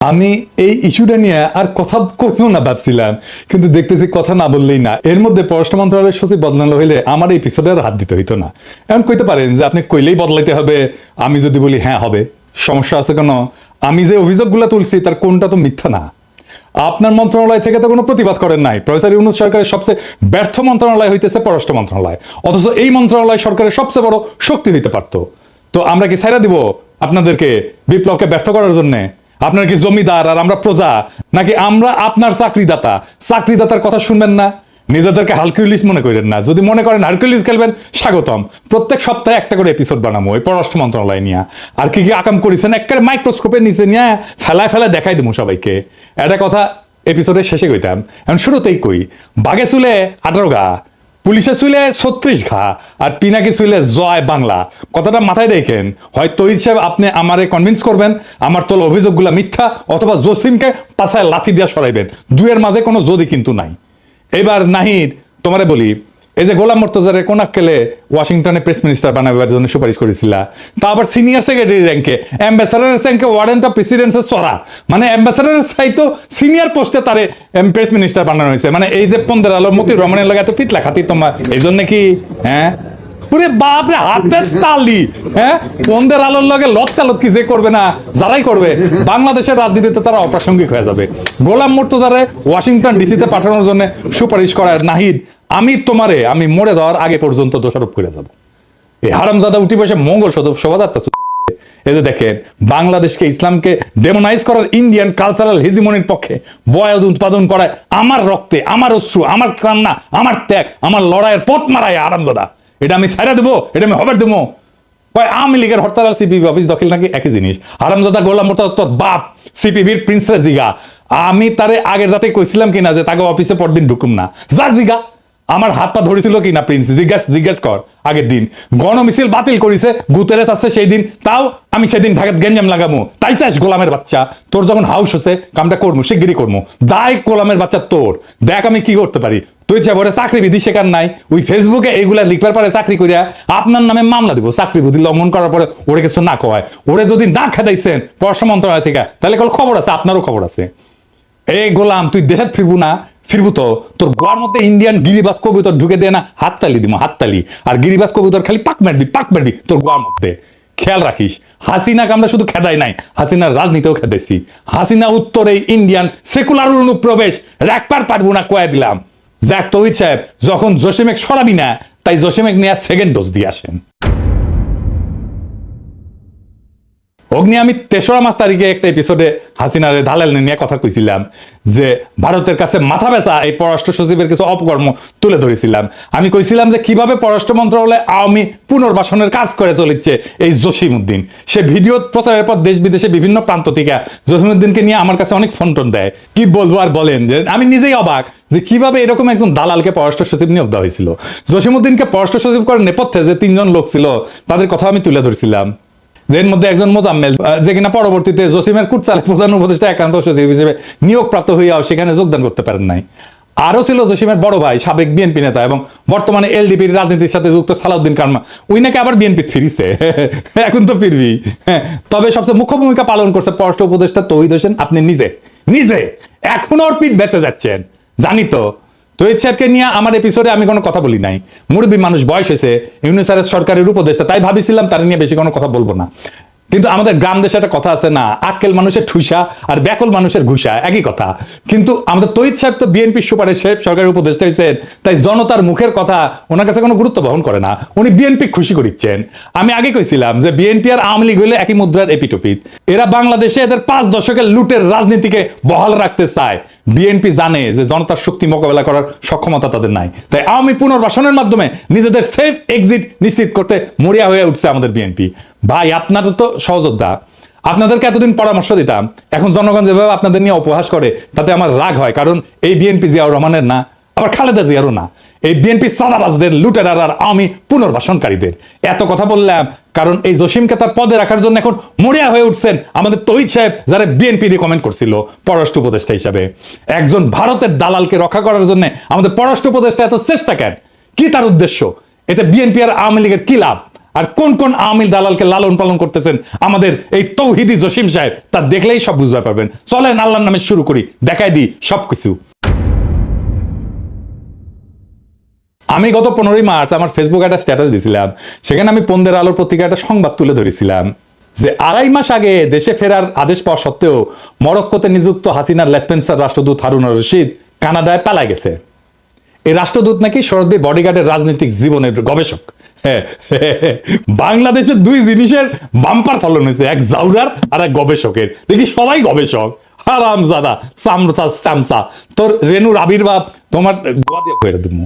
আমি এই ইস্যুটা নিয়ে আর কথা কইও না ভাবছিলাম, কিন্তু দেখতেছি কথা না বললেই না। এর মধ্যে পররাষ্ট্র মন্ত্রণালয়ের সচিব বদলানো হইলে আমার এই এপিসোডে আর হাত দিতে হইতো না। এমন কইতে পারেন যে আপনি কইলেই বদলাইতে হবে, আমি যদি বলি হ্যাঁ হবে, সমস্যা আছে কেন? আমি যে অভিযোগগুলো তুলছি তার কোনটা তো মিথ্যা না। আপনার মন্ত্রণালয় থেকে তো কোনো প্রতিবাদ করেন নাই। প্রফেসর ইউনূস সরকারের সবচেয়ে ব্যর্থ মন্ত্রণালয় হইতেছে পররাষ্ট্র মন্ত্রণালয়, অথচ এই মন্ত্রণালয় সরকারের সবচেয়ে বড় শক্তি হইতে পারতো। তো আমরা কি ছাইরা দিব আপনাদেরকে বিপ্লবকে ব্যর্থ করার জন্য? আপনার কি জমিদার আর আমরা প্রজা, নাকি আমরা আপনার চাকরিদাতা? চাকরিদাতার কথা শুনবেন না, নিজেদেরকে হারকিউলিস মনে করেন না। যদি মনে করেন হারকিউলিস খেলবেন, স্বাগতম। প্রত্যেক সপ্তাহে একটা করে এপিসোড বানাবো এই পররাষ্ট্র মন্ত্রণালয় নিয়ে। আর কি কি আকাম করেছেন একেবারে মাইক্রোস্কোপের নিচে নিয়ে ফেলায় ফেলায় দেখাই দেবো সবাইকে। একটা কথা এপিসোডের শেষে কইতাম, এখন শুরুতেই কই, বাঘে চুলে 18 ঘা, পুলিশে চুলে 36 ঘা, আর পিনাকি চুলে জয় বাংলা। কথাটা মাথায় দেখেন, হয় তৈরি সাহেব আপনি আমারে কনভিন্স করবেন আমার তোলা অভিযোগগুলো মিথ্যা, অথবা জসিমকে পাছায় লাথি দিয়া সরাইবেন। দুয়ের মাঝে কোনো যদি কিন্তু নাই। এবার নাহিদ, তোমারে বলি, এই যে গোলাম মোর্তজারে কোন আক্কেলে ওয়াশিংটনে প্রেস মিনিস্টার বানাবার জন্য সুপারিশ করেছিল, তা আবার সিনিয়র সেক্রেটারি র্যাঙ্কে, অ্যাম্বাসাডারের র্যাঙ্কে, ওয়ারেন্ট অফ প্রেসিডেন্সের চড়া, মানে অ্যাম্বাসাডারের চাইতো সিনিয়র পোস্টে তারে প্রেস মিনিস্টার বানানো হয়েছে। মানে এই যে 15 আলো মতি রহমানের লাগে এত পিতলা খাতি তোমার এই জন্য কি? হ্যাঁ পুরে বাপরে হাতের তালি। হ্যাঁ 15 আলোর লগে লটকালটকি যে করবে না, যারাই করবে বাংলাদেশের রাজনীতিতে তারা অপ্রাসঙ্গিক হয়ে যাবে। গোলাম মোর্তজারে ওয়াশিংটন ডিসিতে পাঠানোর জন্য সুপারিশ করার নাহিদ, আমি মরে যাওয়ার আগে পর্যন্ত দোষারোপ করে যাব। এই হারামজাদা উঠি বসে মঙ্গল শোভাযাত্রা। এই যে দেখেন, বাংলাদেশকে ইসলামকে ডেমোনাইজ করার ইন্ডিয়ান কালচারাল হেজিমনির পক্ষে বয়াদ উৎপাদন করায় আমার রক্তে, আমার অশ্রু, আমার কান্না, আমার ত্যাগ, আমার লড়াইয়ের পথ মারায় হারামজাদা। এটা আমি ছাইরা দেবো, এটা আমি হবার দেবো। আওয়ামী লীগের হরতাল আর সিপিবি অফিস দখল নাকি একই জিনিস। হারামজাদা গোলাম মোর্তজা তোর বাপ সিপিবির প্রিন্সে জিগা। আমি তারে আগের রাতে কইছিলাম কিনা যে তাকে অফিসে পরদিন ঢুকুম না, যা জিগা। আমার হাত পা ধরেছিল কিনা প্রিন্স, জিজ্ঞাস কর। আগের দিন গণমিছিল বাতিল করেছে, গুতেরেস আছে সেই দিন, তাও আমি সেদিন ঢাকাত গেঞ্জাম লাগামো। তাই চাস গোলামের বাচ্চা, তোর যখন হাউস হচ্ছে কামটা করবো, শিগগিরই করবো। দায় গোলামের বাচ্চা তোর, দেখ আমি কি করতে পারি। তুই চাবরে চাকরি বিধি শেখার নাই, ওই ফেসবুকে এইগুলা লিখবার পারে চাকরি করিয়া আপনার নামে মামলা দিব। চাকরি বিধি লঙ্ঘন করার পরে ওরে কিছু না কয়, ওরে যদি না খেদাইছেন পররাষ্ট্র মন্ত্রণালয় থেকে, তাহলে কোনো খবর আছে, আপনারও খবর আছে। এই গোলাম, তুই দেশে ফিরবো না? ফিরবো তো, তোর গোয়ার মধ্যে ইন্ডিয়ান গিরিবাস কবুতর ঢুকে দেয় না, হাততালি দিব, হাততালি। আর গিরিবাস কবুতর খালি পাক মারবি তোর গোয়ার মধ্যে। খেয়াল রাখিস, হাসিনাকে আমরা শুধু খেদাই নাই, হাসিনার রাজনীতিও খেদাইছি। হাসিনা উত্তরে ইন্ডিয়ান সেকুলার অনুপ্রবেশ রাখবার পারবো না, কয়ে দিলাম। যাক তৌহিদ সাহেব, যখন জসিমেক সরাবি না, তাই জসিমেক নিয়ে সেকেন্ড ডোজ দিয়ে আসেন। অগ্নি, আমি 3রা মাস তারিখে একটা এপিসোডে হাসিনারে দালাল নিয়ে কথা কইছিলাম যে ভারতের কাছে মাথা বেচা এই পররাষ্ট্র সচিবের কিছু অপকর্ম তুলে ধরেছিলাম। আমি কইছিলাম যে কিভাবে পররাষ্ট্র মন্ত্রণালয়ে আওয়ামী পুনর্বাসনের কাজ করে চলেছে এই জসিমউদ্দিন। সে ভিডিও প্রচারের পর দেশ বিদেশে বিভিন্ন প্রান্ত থেকে জসিমউদ্দিনকে নিয়ে আমার কাছে অনেক ফোন টোন দেয়। কি বলবো আর বলেন, যে আমি নিজেই অবাক যে কিভাবে এরকম একজন দালালকে পররাষ্ট্র সচিব নিয়োগ দেওয়া হয়েছিল। জসিমউদ্দিনকে পররাষ্ট্র সচিব করার নেপথ্যে যে 3জন লোক ছিল তাদের কথা আমি তুলে ধরছিলাম। এর মধ্যে একজন মোজাম্মেল, যে কিনা পরবর্তীতে জসিমের কুটচালের প্রধান উপদেষ্টা একান্ত সচিব হিসেবে নিয়োগপ্রাপ্ত হইয়াও সেখানে যোগদান করতে পারেন নাই। আরো ছিল জসিমের বড় ভাই, সাবেক বিএনপি নেতা এবং বর্তমানে এলডিপির রাজনীতির সাথে যুক্ত সালাউদ্দিন কারমা। ওই নাকি আবার বিএনপি ফিরিছে, এখন তো ফিরবি। তবে সবচেয়ে মুখ্য ভূমিকা পালন করছে পররাষ্ট্র উপদেষ্টা তৌহিদ হোসেন। আপনি নিজে এখনো ওর পিঠ বেঁচে যাচ্ছেন, জানি তো। তৌহিদ সাহেবকে নিয়ে আমার এপিসোডে আমি কোনো কথা বলি নাই। মুরব্বী মানুষ, বয়স হয়েছে, ইউনূস সরকারের উপদেষ্টা, তাই ভাবিছিলাম তার নিয়ে বেশি কোনো কথা বলবো না। কিন্তু আমাদের গ্রাম দেশে একটা কথা আছে না, আক্কেল মানুষের ঠুসা আর ব্যাকল মানুষের ঘুষা, একই কথা। কিন্তু আমাদের তৌহিদ সাহেব তো বিএনপির সুপারিশ সরকারের উপদেষ্টা হয়েছেন, তাই জনতার মুখের কথা ওনার কাছে কোনো গুরুত্ব বহন করে না। উনি বিএনপি খুশি করিচ্ছেন। আমি আগে কইছিলাম যে বিএনপি আর আওয়ামী লীগ হইলে একই মুদ্রার এপিটোপিট। এরা বাংলাদেশে এদের 5 দশকের লুটের রাজনীতিকে বহাল রাখতে চায়। বিএনপি জানে যে জনতার শক্তি মোকাবেলা করার সক্ষমতা তাদের নাই, তাই আওয়ামী পুনর্বাসনের মাধ্যমে নিজেদের সেফ এক্সিট নিশ্চিত করতে মরিয়া হয়ে উঠছে আমাদের বিএনপি। ভাই, আপনাদের তো সহযোদ্ধা, আপনাদেরকে এতদিন পরামর্শ দিতাম। এখন জনগণ যেভাবে আপনাদের নিয়ে উপহাস করে তাতে আমার রাগ হয়, কারণ এই বিএনপি জিয়াউর রহমানের না, আবার খালেদা জিয়ারও না। এই বিএনপি সাদাবাজদের, লুটেরার আর আওয়ামী পুনর্বাসনকারীদের। এত কথা বললাম কারণ এই জসিমকে তার পদে রাখার জন্য এখন মরিয়া হয়ে উঠছেন আমাদের তৌহিদ সাহেব, যারা বিএনপি রিকমেন্ড করছিল পররাষ্ট্র উপদেষ্টা হিসাবে। একজন ভারতের দালালকে রক্ষা করার জন্য আমাদের পররাষ্ট্র উপদেষ্টা এত চেষ্টা কেন? কি তার উদ্দেশ্য? এতে বিএনপি আর আওয়ামী লীগের কি লাভ? আর কোন কোন আওয়ামী দালালকে লালন পালন করতেছেন আমাদের এই তৌহিদি জসিম সাহেব, তা দেখলেই সব বুঝতে পারবেন। চলেন আল্লাহর নামে শুরু করি, দেখাই দিই সবকিছু। আমি গত 15ই মার্চ আমার ফেসবুকে একটা স্ট্যাটাস দিয়েছিলাম, সেখানে আমি পন্দের আলোর পত্রিকা একটা সংবাদ তুলে ধরেছিলাম যে 2.5 মাস আগে দেশে ফেরার আদেশ পাওয়া সত্ত্বেও মরক্কোতে নিযুক্ত হাসিনার লেসপেন্সার রাষ্ট্রদূত হারুন রশিদ কানাডায় পালায় গেছে। এই রাষ্ট্রদূত নাকি শরৎ বডিগার্ডের রাজনৈতিক জীবনের গবেষক। বাংলাদেশের 2 জিনিসের বাম্পার ফলন হয়েছে, এক জাউরার আর এক গবেষকের। দেখি সবাই গবেষক, হারামজাদা চামচা চামচা। তোর রেনুর আবির্ভাব তোমার গোয়া দিয়ে ফেরে দেবো।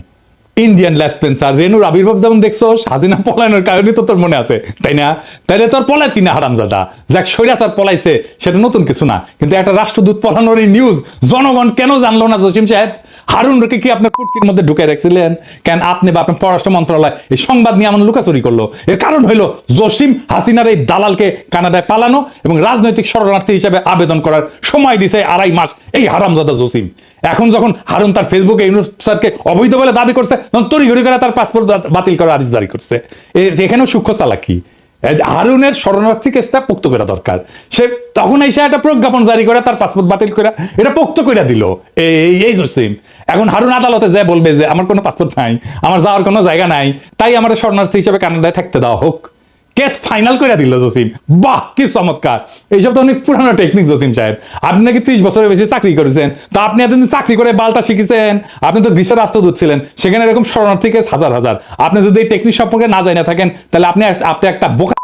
ইন্ডিয়ান লেসপেন্সার রেনুর আবির্ভাব যেমন দেখছো, হাসিনা পলায়নের কারণে তো তোর মনে আছে, তাই না? তাইলে তোর পলাইতি না হারামজাদা, যাক স্বৈরাচার পলাইছে সেটা নতুন কিছু না, কিন্তু একটা রাষ্ট্রদূত পলানোর এই নিউজ জনগণ কেন জানলো না জসিম সাহেব? হারুনকে কি আপনার কুটকির মধ্যে ঢুকে রাখছিলেন কেন? আপনি বা আপনার পররাষ্ট্র মন্ত্রণালয় এই সংবাদ নিয়ে এমন লুকাচুরি করলো? এর কারণ হইলো জসিম হাসিনার এই দালালকে কানাডায় পালানো এবং রাজনৈতিক শরণার্থী হিসেবে আবেদন করার সময় দিছে 2.5 মাস এই হারামজাদা জসিম। এখন যখন হারুন তার ফেসবুকে ইউনুস স্যারকে অবৈধ বলে দাবি করছে, তখন তড়িঘড়ি করে তার পাসপোর্ট বাতিল করার আদেশ জারি করছে। এখানেও সূক্ষ্ম চালাকি। হারুনের শরণার্থী কেসটা পোক্ত করা দরকার। সে তখন এসে একটা প্রজ্ঞাপন জারি করে তার পাসপোর্ট বাতিল করে এটা পোক্ত করে দিল এই জসিম। এখন হারুন আদালতে যায় বলবে যে আমার কোনো পাসপোর্ট নাই, আমার যাওয়ার কোনো জায়গা নাই, তাই আমার শরণার্থী হিসেবে কানাডায় থাকতে দেওয়া হোক। কেস ফাইনাল করে দিল জসিম। বাহ, কি চমৎকার! এইসব তো অনেক পুরানো টেকনিক জসিম সাহেব। আপনি নাকি 30 বছরের বেশি চাকরি করেছেন, তো আপনি এতদিন চাকরি করে বালটা শিখেছেন। আপনি তো গ্রীসের রাষ্ট্রদূত ছিলেন, সেখানে এরকম শরণার্থী কেস হাজার হাজার। আপনি যদি এই টেকনিক সম্পর্কে না জানা থাকেন, তাহলে আপনি একটা বোকা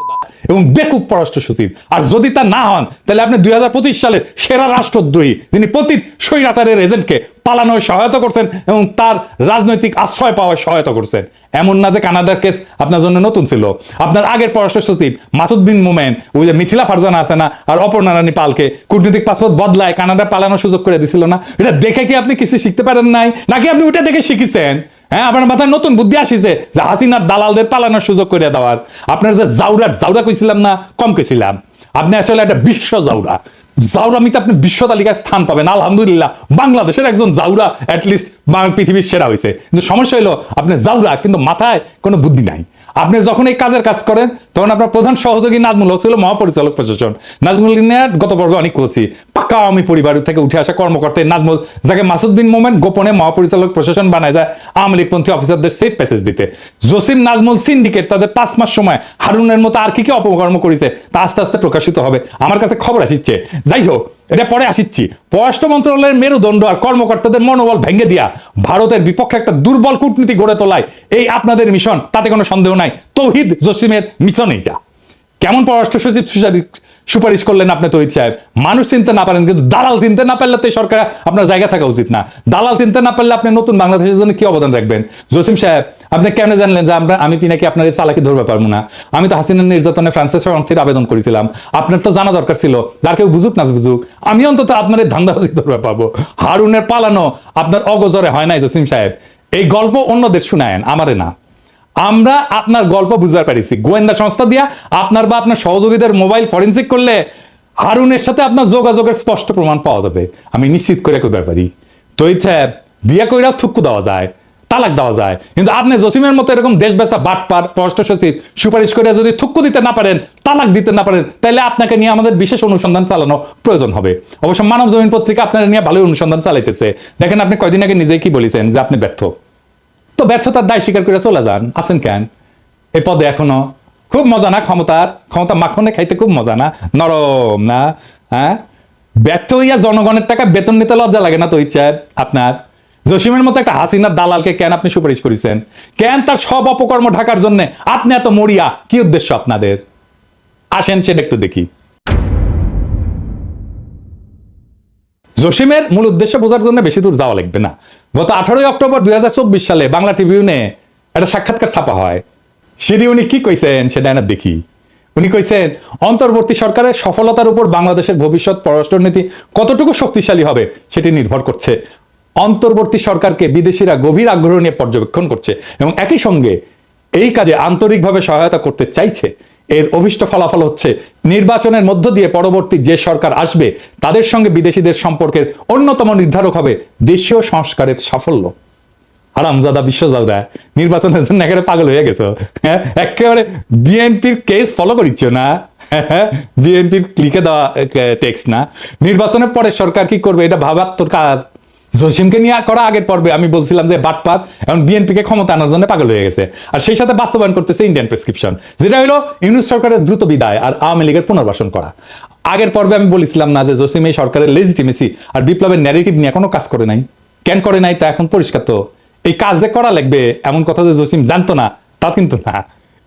এবং বেকুব পররাষ্ট্র সচিব। আর যদি তা না হন, তাহলে আপনি 2025 সালের সেরা রাষ্ট্রদ্রোহী, যিনি পতিত স্বৈরাচারের এজেন্টকে পালানোর সহায়তা করছেন এবং তার রাজনৈতিক আশ্রয় পাওয়ার সহায়তা করছেন। এমন না যে কানাডার কেস আপনার জন্য নতুন ছিল। আপনার আগের পররাষ্ট্র সচিব মাসুদ বিন মোমেন, ওই যে মিথিলা ফারজানা আছে না, আর অপর্ণা রানী পালকে কূটনৈতিক পাসপোর্ট বদলায় কানাডা পালানোর সুযোগ করে দিছিল না? এটা দেখে কি আপনি কিছু শিখতে পারেন নাই, নাকি আপনি ওটা দেখে শিখেছেন? হ্যাঁ, আপনার মাথায় নতুন বুদ্ধি আসিছে যে হাসিনার দালালদের পালানোর সুযোগ করে দেওয়ার। আপনার যে জাউরা কইছিলাম না, কম কইছিলাম। আপনি আসলে একটা বিশ্ব জাউরা। জাউরামিতে আপনি বিশ্ব তালিকায় স্থান পাবেন। আলহামদুলিল্লাহ, বাংলাদেশের একজন জাউরা অ্যাটলিস্ট পৃথিবীর সেরা হয়েছে। কিন্তু সমস্যা হলো আপনি জাউরা, কিন্তু মাথায় কোনো বুদ্ধি নাই। আপনি যখন এই কাজের কাজ করেন, তখন আপনার প্রধান সহযোগী নাজমুল হক ছিল মহাপরিচালক প্রশাসন। নাজমুল নিয়ে গত পর্বে অনেক বলছি, পাক্কা আওয়ামী পরিবার থেকে উঠে আসা কর্মকর্তা নাজমুল, যাকে মাসুদ বিন মোমেন গোপনে মহাপরিচালক প্রশাসন বানায় যায় আওয়ামী লীগপন্থী অফিসারদের সেফ প্যাসেজ দিতে। জসিম নাজমুল সিন্ডিকেট তাদের 5 মাস সময় হারুনের মতো আর কি কি অপকর্ম করেছে তা আস্তে আস্তে প্রকাশিত হবে। আমার কাছে খবর আসছে, যাই হোক, এটা পরে আসিচ্ছি। পররাষ্ট্র মন্ত্রণালয়ের মেরুদণ্ড আর কর্মকর্তাদের মনোবল ভেঙে দিয়া ভারতের বিপক্ষে একটা দুর্বল কূটনীতি গড়ে তোলায় এই আপনাদের মিশন, তাতে কোনো সন্দেহ নাই। তৌহিদ জসিমের মিশন এইটা। কেমন পররাষ্ট্র সচিব সুপারিশ করলেন আপনি তৌহিদ সাহেব? মানুষ চিনতে না পারেন, কিন্তু দালাল চিনতে না পারলে তো এই সরকার আপনার জায়গা থাকা উচিত না। দালাল চিনতে না পারলে আপনি নতুন বাংলাদেশের জন্য কি অবদান রাখবেন? জসিম সাহেব, আপনি কেন জানলেন যে আমি নাকি আপনার এই চালাকি ধরতে পারবো না? আমি তো হাসিনার নির্যাতনে ফ্রান্সের শরণার্থীর আবেদন করেছিলাম। আপনার তো জানা দরকার ছিল, যার কেউ বুঝুক না বুঝুক, আমি অন্তত আপনার এই ধান্দাবাজি ধরতে পারবো। হারুনের পালানো আপনার অগোচরে হয় নাই জসিম সাহেব। এই গল্প অন্যদের শুনায়েন, আমারে না। আমরা আপনার গল্প বুঝতে পারিছি। গোয়েন্দা সংস্থা দিয়া আপনার বা আপনার সহযোগীদের মোবাইল ফরেন্সিক করলে হারুনের সাথে আপনার যোগাযোগের স্পষ্ট প্রমাণ পাওয়া যাবে, আমি নিশ্চিত করে কইবার পারি। তৈরি বিয়ে কইরাও থুক্কু দেওয়া যায়, তালাক দেওয়া যায়, কিন্তু আপনি জসিমের মতো এরকম দেশ বেচা বাটপার পররাষ্ট্র সচিব সুপারিশ করে যদি থুক্কু দিতে না পারেন, তালাক দিতে না পারেন, তাহলে আপনাকে নিয়ে আমাদের বিশেষ অনুসন্ধান চালানো প্রয়োজন হবে। অবশ্য মানব জমিন পত্রিকা আপনার নিয়ে ভালোই অনুসন্ধান চালাইতেছে। দেখেন, আপনি কয়দিন আগে নিজেই কি বলেছেন যে আপনি ব্যর্থ। তো ব্যর্থতার দায় স্বীকার করে চলে যান। আছেন কেন এই পদে এখনো? খুব মজা না ক্ষমতা মাখনে খাইতে খুব মজা না, নরম না? হ্যাঁ, ব্যর্থ হইয়া জনগণের টাকা বেতন নিতে লজ্জা লাগে না তো ইচ্ছা আপনার? জসিমের মতো একটা হাসিনার দালালকে কেন আপনি সুপারিশ করেছেন? কেন তার সব অপকর্ম ঢাকার জন্য আপনি এত মরিয়া? কি উদ্দেশ্য আপনাদের? আসেন সেটা একটু দেখি। জসিমের মূল উদ্দেশ্য বোঝার জন্য বেশি দূর যাওয়া লাগবে না। গত 18 অক্টোবর 2024 সালে বাংলা ট্রিবিউনে একটা সাক্ষাৎকার ছাপা হয়। সেটি উনি কি কইছেন সেটা না দেখি। উনি কইছেন, অন্তর্বর্তী সরকারের সফলতার উপর বাংলাদেশের ভবিষ্যৎ পররাষ্ট্রনীতি কতটুকু শক্তিশালী হবে সেটি নির্ভর করছে। অন্তর্বর্তী সরকারকে বিদেশিরা গভীর আগ্রহ নিয়ে পর্যবেক্ষণ করছে এবং একই সঙ্গে এই কাজে আন্তরিকভাবে সহায়তা করতে চাইছে। এর অভিষ্ট ফলাফল হচ্ছে নির্বাচনের মধ্য দিয়ে পরবর্তী যে সরকার আসবে তাদের সঙ্গে বিদেশিদের সম্পর্কের অন্যতম নির্ধারক হবে দেশীয় সংস্কারের সাফল্য। হারামজাদা বিশ্বজাদা, নির্বাচনের জন্য একেবারে পাগল হয়ে গেছো। হ্যাঁ, একেবারে বিএনপির কেস ফলো করিচ্ছ না, বিএনপির ক্লিকে দেওয়া টেক্সট না। নির্বাচনের পরে সরকার কি করবে এটা ভাবার তোর কাজ। জসিমকে নিয়ে করা আগের পর্বে আমি বলছিলাম যে বাটপাত এখন বিএনপিকে ক্ষমতা আনার জন্য পাগল হয়ে গেছে, আর সেই সাথে বাস্তবায়ন করতেছে ইন্ডিয়ান প্রেসক্রিপশন, যেটা হলো ইউনূস সরকারের দ্রুত বিদায় আর আওয়ামী লীগের পুনর্বাসন করা। আগের পর্বে আমি বলেছিলাম না যে জসিম এই সরকারের লেজিটিমেসি আর বিপ্লবের ন্যারেটিভ নিয়ে কোনো কাজ করে নাই? কেন করে নাই তা এখন পরিষ্কার। তো এই কাজ যে করা লাগবে এমন কথা যে জসিম জানতো না তা কিন্তু না।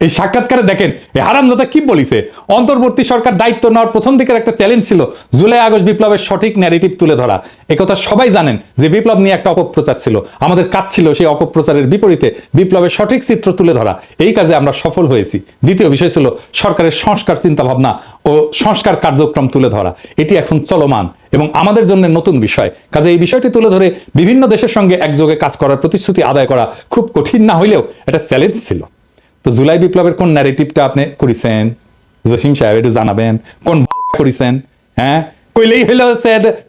এই সাক্ষাৎকারে দেখেন এই হারামজাদা কি বলিছে। অন্তর্বর্তী সরকার দায়িত্ব নেওয়ার প্রথম দিকের একটা চ্যালেঞ্জ ছিল জুলাই আগস্ট বিপ্লবের সঠিক ন্যারেটিভ তুলে ধরা। একথা সবাই জানেন যে বিপ্লব নিয়ে একটা অপপ্রচার ছিল, আমাদের কাজ ছিল সেই অপপ্রচারের বিপরীতে বিপ্লবের সঠিক চিত্র তুলে ধরা। এই কাজে আমরা সফল হয়েছি। দ্বিতীয় বিষয় ছিল সরকারের সংস্কার চিন্তা ভাবনা ও সংস্কার কার্যক্রম তুলে ধরা। এটি এখন চলমান এবং আমাদের জন্য নতুন বিষয়। কাজে এই বিষয়টি তুলে ধরে বিভিন্ন দেশের সঙ্গে একযোগে কাজ করার প্রতিশ্রুতি আদায় করা খুব কঠিন না হইলেও এটা চ্যালেঞ্জ ছিল। তো জুলাই বিপ্লবের কোন ন্যারেটিভটা আপনি করেছেন জসিম সাহেব, একটু জানাবেন কোন করেছেন? হ্যাঁ, কইলেই হইলো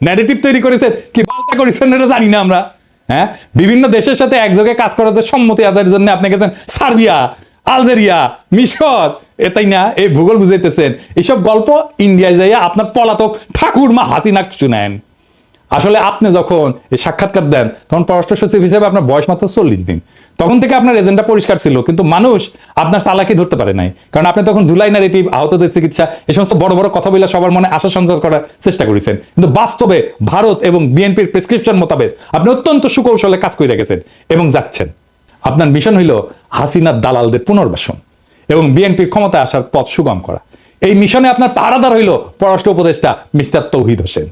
ন্যারেটিভ তৈরি করেছেন, কি বালটা করেছেন এটা জানি না আমরা। হ্যাঁ, বিভিন্ন দেশের সাথে একযোগে কাজ করার যে সম্মতি আদায়ের জন্য আপনি গেছেন সার্বিয়া, আলজেরিয়া, মিশর, এটাই না এই ভূগোল বুঝাইতেছেন। এইসব গল্প ইন্ডিয়ায় যাইয়া আপনার পলাতক ঠাকুর মা হাসিনা শুনেন। আসলে আপনি যখন এই সাক্ষাৎকার দেন তখন পররাষ্ট্র সচিব হিসেবে আপনার বয়স মাত্র 40 দিন। তখন থেকে আপনার এজেন্ডা পরিষ্কার ছিল, কিন্তু মানুষ আপনার চালাকি ধরতে পারে নাই, কারণ আপনি তখন জুলাই ন্যারেটিভ, আহতদের চিকিৎসা, এই সমস্ত বড় বড় কথা বলে সবার মনে আশা সঞ্চার করার চেষ্টা করেছেন। কিন্তু বাস্তবে ভারত এবং বিএনপির প্রেসক্রিপশন মোতাবেক আপনি অত্যন্ত সুকৌশলে কাজ করে রেখেছেন এবং যাচ্ছেন। আপনার মিশন হইল হাসিনার দালালদের পুনর্বাসন এবং বিএনপির ক্ষমতায় আসার পথ সুগম করা। এই মিশনে আপনার পাহারাদার হইল পররাষ্ট্র উপদেষ্টা মিস্টার তৌহিদ হোসেন।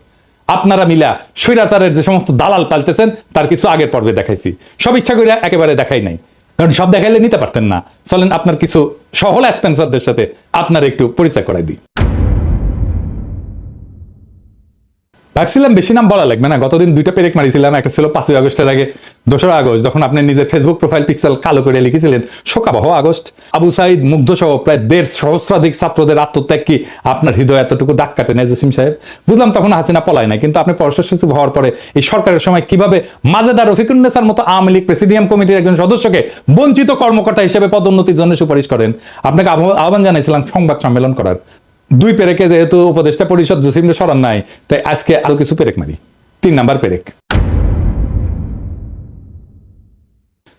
আপনারা মিলা স্বৈরাচারের যে সমস্ত দালাল পালতেছেন তার কিছু আগের পর্বে দেখাইছি, সব ইচ্ছা করে একেবারে দেখাই নাই, কারণ সব দেখাইলে নিতে পারতেন না। চলেন আপনার কিছু সহলা স্পেন্সারদের সাথে আপনার একটু পরিচয় করাই দিই। ভাবছিলাম বেশি নাম বলা লাগবে না, গতদিন দুইটা পেরেক মারিছিলাম। একটা ছিল 5ই আগস্টের আগে 2রা আগস্ট, যখন আপনি নিজের ফেসবুক প্রোফাইল পিক্সেল কালো করে লিখেছিলেন শোকাবহ আগস্ট, আবু সাইদ মুগ্ধ সহ প্রায় 1.5 সহস্রাধিক ছাত্রদের আত্মত্যাগ কি আপনার হৃদয় এতটুকু দাগ কাটে না জসিম সাহেব? বুঝলাম তখন হাসিনা পলায় নাই, কিন্তু আপনি পররাষ্ট্র সচিব হওয়ার পরে এই সরকারের সময় কিভাবে মাজেদা রফিকুন্নেসার মতো আওয়ামী লীগ প্রেসিডিয়াম কমিটির একজন সদস্যকে বঞ্চিত কর্মকর্তা হিসেবে পদোন্নতির জন্য সুপারিশ করেন। আপনাকে আহ্বান জানাইছিলাম সংবাদ সম্মেলন করার। 2 পেরেকে যেহেতু উপদেষ্টা পরিষদ জসিমকে সরান নাই, তাই আজকে আরো কিছু পেরেক মারি। 3 নাম্বার পেরেক,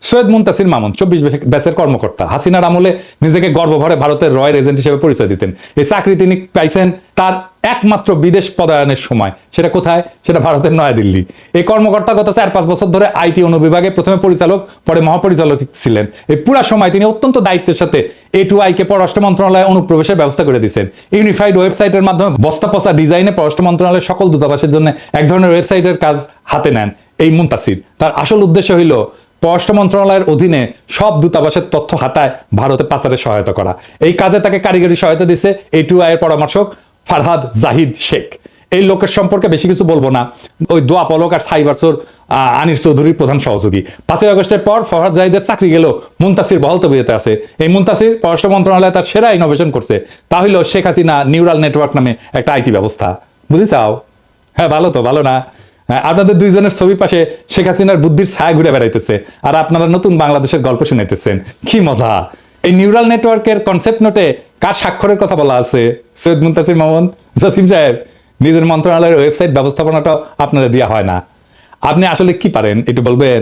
সৈয়দ মুনতাসির মামুন 24 ব্যাচের কর্মকর্তা, হাসিনার আমলে নিজেকে গর্বভরে ভারতের রয়ের এজেন্ট হিসেবে পরিচয় দিতেন। এই চাকরি তিনি পাইছেন তার একমাত্র বিদেশ পদায়নের সময়। সেটা কোথায়? সেটা ভারতের নয়াদিল্লি। এই কর্মকর্তা গত 4-5 বছর ধরে আইটি অনুবিভাগে প্রথমে পরিচালক পরে মহাপরিচালক ছিলেন। এই পুরা সময় তিনি অত্যন্ত দায়িত্বের সাথে A2I কে পররাষ্ট্র মন্ত্রণালয়ে অনুপ্রবেশের ব্যবস্থা করে দিয়েছেন। ইউনিফাইড ওয়েবসাইটের মাধ্যমে বস্তা পচা ডিজাইনে পররাষ্ট্র মন্ত্রণালয়ের সকল দূতাবাসের জন্য এক ধরনের ওয়েবসাইটের কাজ হাতে নেন এই মুনতাসির। তার আসল উদ্দেশ্য হইল পররাষ্ট্র মন্ত্রণালয়ের অধীনে সব দূতাবাসের তথ্য হাতায় ভারতে পাচারে সহায়তা করা। এই কাজে তাকে কারিগরি সহায়তা দিচ্ছে A2I এর পরামর্শক ফারহাদ জাহিদ শেখ। এই লোকের সম্পর্কে বেশি কিছু বলবো না, ওই দোয়া পলক আর সাইবারসোর আনিস চৌধুরীর প্রধান সহযোগী। 5ই আগস্টের পর ফরহাদ জাহিদের চাকরি গেল, মুনতাসির বহাল তবিয়তে আছে। এই মুনতাসির পররাষ্ট্র মন্ত্রণালয়ে তার সেরা ইনোভেশন করছে, তা হইল শেখ হাসিনা নিউরাল নেটওয়ার্ক নামে একটা আইটি ব্যবস্থা। বুঝি চাও? হ্যাঁ, ভালো তো, ভালো না? আপনাদের দুইজনের ছবির পাশে শেখ হাসিনার বুদ্ধির ছায়া ঘুরে বেড়াইতেছে আর আপনারা নতুন বাংলাদেশের গল্প শুনাইতেছেন। কি মজা! এই নিউরাল নেটওয়ার্কের কনসেপ্ট নোটে কার স্বাক্ষরের কথা বলা আছে? সৈয়দ মুনতাসির মামুন। জসিম সাহেব, নিজের মন্ত্রণালয়ের ওয়েবসাইট ব্যবস্থাপনাটা আপনারা দেওয়া হয় না। আপনি আসলে কি পারেন একটু বলবেন?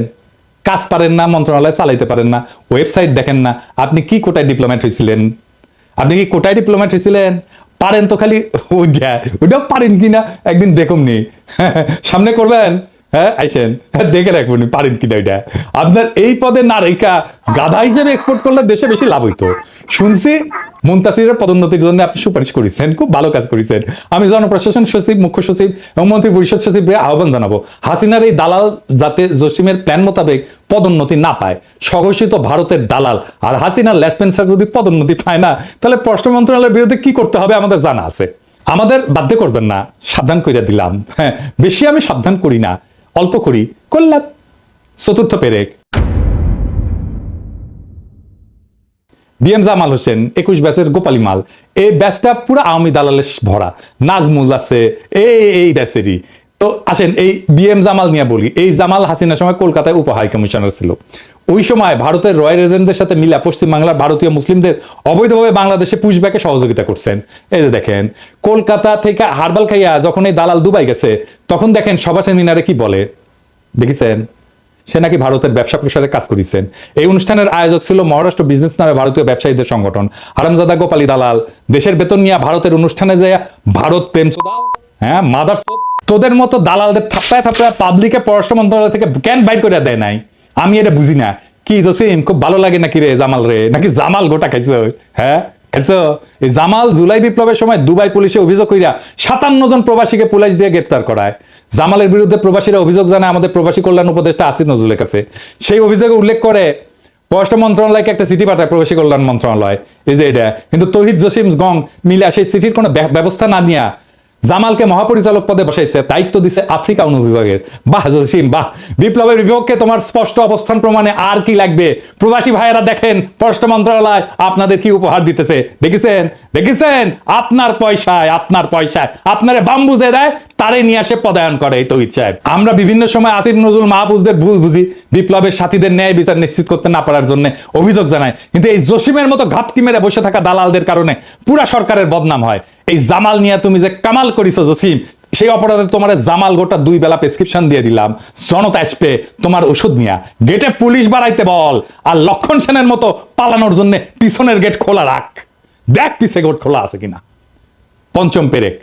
কাজ পারেন না, মন্ত্রণালয় চালাইতে পারেন না, ওয়েবসাইট দেখেন না। আপনি কি কোটায় ডিপ্লোমেট হয়েছিলেন? আপনি কি কোটায় ডিপ্লোমেট হয়েছিলেন? পারেন তো খালি ওইটা পারেন কিনা একদিন দেখুন নি, সামনে করবেন। হ্যাঁ, আইসেন, দেখে রাখবেন পারেন কিনা। ওইটা আপনার এই পদে না রেখা গাধা হিসেবে এক্সপোর্ট করলে দেশে বেশি লাভ হইতো। শুনছি মুনতাসিরের পদোন্নতির জন্য আপনি সুপারিশ করেছেন, খুব ভালো কাজ করেছেন। আমি জনপ্রশাসন সচিব, মুখ্য সচিব এবং মন্ত্রী পরিষদ সচিবকে আহ্বান জানাবো হাসিনার এই দালাল যাতে জসিমের প্ল্যান মোতাবেক পদোন্নতি না পায়। স্বঘোষিত ভারতের দালাল আর হাসিনার লেসপেন্সার যদি পদোন্নতি পায় না, তাহলে পররাষ্ট্র মন্ত্রণালয়ের বিরুদ্ধে কি করতে হবে আমাদের জানা আছে। আমাদের বাধ্য করবেন না, সাবধান করে দিলাম। হ্যাঁ, বেশি আমি সাবধান করি না, অল্প করি, করলাম। 4র্থ পেরেক, বিএম জামাল হোসেন 21 ব্যাচের গোপালী মাল। এই ব্যাচটা পুরো আওয়ামী দালালে ভরা। নাজমুল আছে এই ব্যাচেরই। তো আসেন এই বিএম জামাল নিয়ে বলি। এই জামাল হাসিনার সময় কলকাতায় উপ হাই কমিশনার ছিল। ওই সময় ভারতের রয়্যাল এজেন্টদের সাথে মিলা পশ্চিমবাংলার ভারতীয় মুসলিমদের অবৈধভাবে বাংলাদেশে পুশব্যাকে সহযোগিতা করছেন। এই যে দেখেন, কলকাতা থেকে হারবাল খাইয়া যখন এই দালাল দুবাই গেছে, তখন দেখেন সভা সেমিনারে কি বলে দেখেছেন, সে নাকি ভারতের ব্যবসা প্রসারে কাজ করেছেন। এই অনুষ্ঠানের আয়োজক ছিল মহারাষ্ট্র বিজনেস নামে ভারতীয় ব্যবসায়ীদের সংগঠন। হারামজাদা গোপালী দালাল দেশের বেতন নিয়ে ভারতের অনুষ্ঠানে যায় ভারত প্রেম হ্যাঁ মাদার তোদের মতো দালালদের থাপ্পায় থাপ্পায় পাবলিকে পররাষ্ট্র মন্ত্রণালয় থেকে কেন বাইর করে দেয় নাই, আমি এটা বুঝি না। কি জসিম খুব ভালো লাগে নাকি রে জামাল রে, নাকি জামাল গোটা খাইছো? হ্যাঁ খাইছো? এই জামাল জুলাই বিপ্লবের সময় দুবাই পুলিশে অভিযোগ কইরা 57 জন প্রবাসীকে পুলিশ দিয়ে গ্রেপ্তার করায়। জামালের বিরুদ্ধে প্রবাসীরা অভিযোগ জানায় আমাদের প্রবাসী কল্যাণ উপদেষ্টা আসিফ নজরুলের কাছে। সেই অভিযোগে উল্লেখ করে পররাষ্ট্র মন্ত্রণালয়কে একটা চিঠি পাঠায় প্রবাসী কল্যাণ মন্ত্রণালয়, এই যে এটা। কিন্তু তৌহিদ জসিম গং মিলে সেই চিঠির কোনো ব্যবস্থা না নিয়ে জামালকে মহাপরিচালক পদে বসাইছে, দায়িত্ব দিছে আফ্রিকা অনুবিভাগের। বাহ জসিম বাহ, বিপ্লবের বিপক্ষে তোমার স্পষ্ট অবস্থান প্রমাণে আর কি লাগবে? প্রবাসী ভাইয়েরা দেখেন পররাষ্ট্র মন্ত্রণালয় আপনাদের কি উপহার দিতেছে, দেখেছেন দেখেছেন? আপনার পয়সায় আপনারে বাম্বু যে দেয় তারে নিয়ে আসে পদায়ন করে এই তৌহিদ সাহেব। আমরা বিভিন্ন সময় আসিফ নজরুল মাহফুজদের ভুল বুঝি, বিপ্লবের সাথীদের ন্যায় বিচার নিশ্চিত করতে না পারার জন্য অভিযোগ জানায়। কিন্তু এই জসিমের মতো ঘাপটি মেরে বসে থাকা দালালদের কারণে পুরা সরকারের বদনাম হয়। এই জামাল নিয়ে তুমি যে কামাল করিছো জসিম, সেই অপরাধে তোমার জামাল গোটা 2 বেলা প্রেসক্রিপশন দিয়ে দিলাম। জনতা আসবে তোমার ওষুধ নিয়ে, গেটে পুলিশ বাড়াইতে বল, আর লক্ষণ সেনের মতো পালানোর জন্য পিছনের গেট খোলা রাখ, দেখ পিছে গেট খোলা আছে কিনা। পঞ্চম পেরেক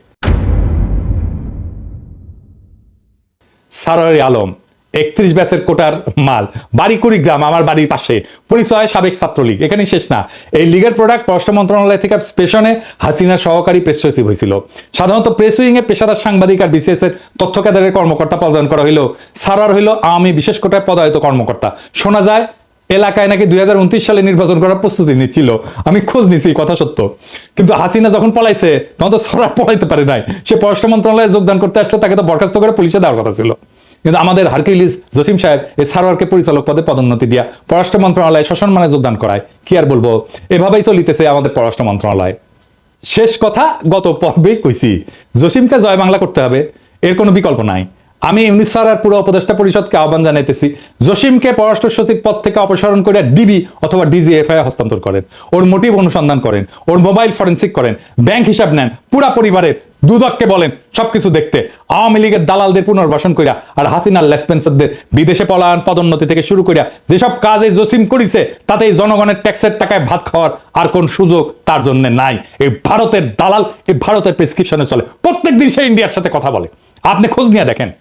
সারোয়ার আলম 31 ব্যাচের কোটার মাল, বাড়ি কুড়িগ্রাম, আমার বাড়ির পাশে, পরিচয় সাবেক ছাত্রলীগ। এখানে শেষ না, এই লীগের প্রোডাক্ট পররাষ্ট্র মন্ত্রণালয় থেকে স্টেশনে হাসিনার সহকারী প্রেস সচিব হয়েছিল। সাধারণত প্রেস উইং এ পেশাদার সাংবাদিক আর বিসিএস এর তথ্য কেন্দ্রের কর্মকর্তা পদায়ন করা হইল। সারোয়ার হইল আওয়ামী বিশেষ কোটায় পদায়িত কর্মকর্তা। শোনা যায় এলাকায় নাকি 2029 সালে নির্বাচন করার প্রস্তুতি নিচ্ছিল। আমি খোঁজ নিছি, কথা সত্য। কিন্তু হাসিনা যখন পলাইছে তখন তো সারোয়ার পলাইতে পারে নাই। সে পররাষ্ট্র মন্ত্রণালয়ে যোগদান করতে আসলে তাকে তো বরখাস্ত করে পুলিশে দেওয়ার কথা ছিল। কিন্তু আমাদের হারকিউলিস জসিম সাহেব এই সারোয়ারকে পরিচালক পদে পদোন্নতি দিয়া পররাষ্ট্র মন্ত্রণালয়ে সসম্মানে যোগদান করায়। কি আর বলবো, এভাবেই চলিতেছে আমাদের পররাষ্ট্র মন্ত্রণালয়। শেষ কথা গত পর্বেই কইছি, জসিমকে জয় বাংলা করতে হবে, এর কোনো বিকল্প নাই। আমি ইউনিস স্যার আর পুরো উপদেষ্টা পরিষদকে আহ্বান জানাইতেছি, জসিমকে পররাষ্ট্র সচিব পদ থেকে অপসারণ করে ডিবি অথবা ডিজিএফআই হস্তান্তর করেন, ওর মোটিভ অনুসন্ধান করেন, ওর মোবাইল ফরেন্সিক করেন, ব্যাংক হিসাব নেন, পুরা পরিবারের দুদককে বলেন সবকিছু দেখতে। আওয়ামী লীগের দালালদের পুনর্বাসন কইরা আর হাসিনার লেসপেন্সারদের বিদেশে পলায়ন, পদোন্নতি থেকে শুরু কইরা যেসব কাজ এই জসিম করিছে, তাতে এই জনগণের ট্যাক্সের টাকায় ভাত খাওয়ার আর কোন সুযোগ তার জন্য নাই। এই ভারতের দালাল, এই ভারতের প্রেসক্রিপশনে চলে, প্রত্যেকদিন সে ইন্ডিয়ার সাথে কথা বলে। আপনি খোঁজ নিয়ে দেখেন।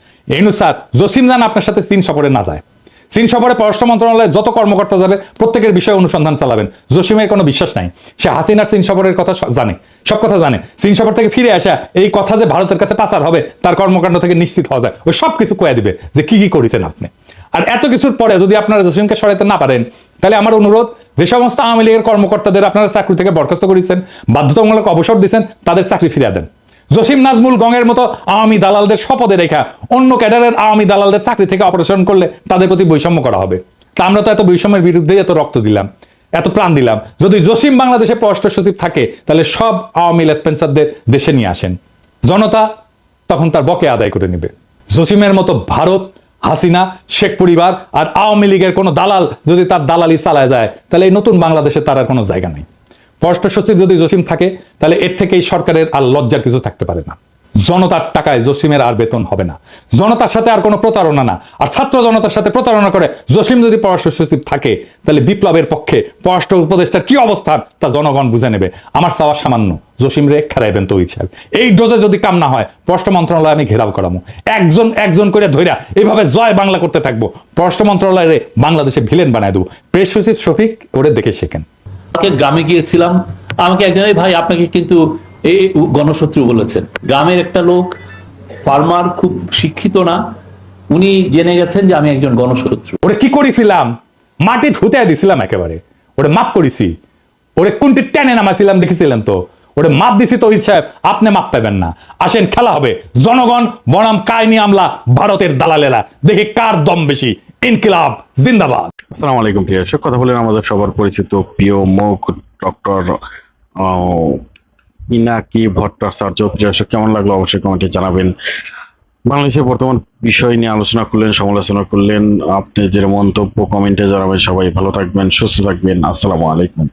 স্যার জসিম জান আপনার সাথে চীন সফরে না যায়। চীন সফরে পররাষ্ট্র মন্ত্রণালয়ে যত কর্মকর্তা যাবে প্রত্যেকের বিষয়ে অনুসন্ধান চালাবেন। জসিমের কোনো বিশ্বাস নাই, সে হাসিনার চীন সফরের কথা জানে, সব কথা জানে। চীন সফর থেকে ফিরে আসা এই কথা যে ভারতের কাছে পাচার হবে তার কর্মকাণ্ড থেকে নিশ্চিত হওয়া যায়। ওই সব কিছু কয়ে দিবে যে কি কি করেছেন আপনি। আর এত কিছুর পরে যদি আপনারা জসিমকে সরাইতে না পারেন, তাহলে আমার অনুরোধ, যে সমস্ত আওয়ামী লীগের কর্মকর্তাদের আপনারা চাকরি থেকে বরখাস্ত করেছেন, বাধ্যতামূলক অবসর দিচ্ছেন, তাদের চাকরি ফিরিয়ে দেন। জসিম নাজমুল গঙের মতো আওয়ামী দালালদের শপথে রেখা অন্য ক্যাডারের আওয়ামী দালালদের চাকরি থেকে অপসারণ করলে তাদের প্রতি বৈষম্য করা হবে। তা আমরা তো এত বৈষম্যের বিরুদ্ধে এত রক্ত দিলাম, এত প্রাণ দিলাম। যদি জসিম বাংলাদেশে পররাষ্ট্র সচিব থাকে, তাহলে সব আওয়ামী লেসপেন্সারদের দেশে নিয়ে আসেন, জনতা তখন তার বকে আদায় করে নেবে। জসিমের মতো ভারত, হাসিনা, শেখ পরিবার আর আওয়ামী লীগের কোনো দালাল যদি তার দালালি চালায় যায়, তাহলে এই নতুন বাংলাদেশে তার আর কোনো জায়গা নেই। পররাষ্ট্র সচিব যদি জসিম থাকে, তাহলে এর থেকে এই সরকারের আর লজ্জার কিছু থাকতে পারে না। জনতার টাকায় জসিমের আর বেতন হবে না, জনতার সাথে আর কোনো প্রতারণা না। আর ছাত্র জনতার সাথে প্রতারণা করে জসিম যদি পররাষ্ট্র সচিব থাকে, তাহলে বিপ্লবের পক্ষে পররাষ্ট্র উপদেষ্টার কি অবস্থান তা জনগণ বুঝে নেবে। আমার চাওয়া সামান্য, জসিম রে খেলাইবেন তো ইচ্ছা। এই ডোজে যদি কাম না হয়, পররাষ্ট্র মন্ত্রণালয় আমি ঘেরাও করাবো, একজন একজন করে ধইরা এইভাবে জয় বাংলা করতে থাকবো। পররাষ্ট্র মন্ত্রণালয়ে বাংলাদেশে ভিলেন বানায় দেবো। প্রেস সচিব শফিক ওরে দেখে শেখেন। গ্রামে গিয়েছিলাম, আমাকে একজন ভাই আপনাকে কিন্তু এই গণশত্রু বলেছেন। গ্রামের একটা লোক, ফার্মার, খুব শিক্ষিত না, উনি জেনে গেছেন যে আমি একজন গণশত্রু। ওরে কি করেছিলাম, মাটি ধুতে দিছিলাম একেবারে, ওরে মাপ করেছি, ওরে কোনটি টেনে নামাছিলাম দেখেছিলেন তো, ওরে মাপ দিছি তো সাহেব, আপনি মাপ পাবেন না। আসেন খেলা হবে, জনগণ বনাম কায়নি আমলা ভারতের দালালেরা, দেখি কার দম বেশি। ইনকিলাব জিন্দাবাদ। আসসালামু আলাইকুম প্রিয় দর্শক, কথা বলেন আমাদের সবার পরিচিত প্রিয় মুখ ডক্টর পিনাকি ভট্টাচার্য। প্রিয় দর্শক, কেমন লাগলো অবশ্যই কমেন্টে জানাবেন। বাংলাদেশের বর্তমান বিষয় নিয়ে আলোচনা করলেন, সমালোচনা করলেন। আপনি যে মন্তব্য কমেন্টে জানাবেন। সবাই ভালো থাকবেন, সুস্থ থাকবেন। আসসালামু আলাইকুম।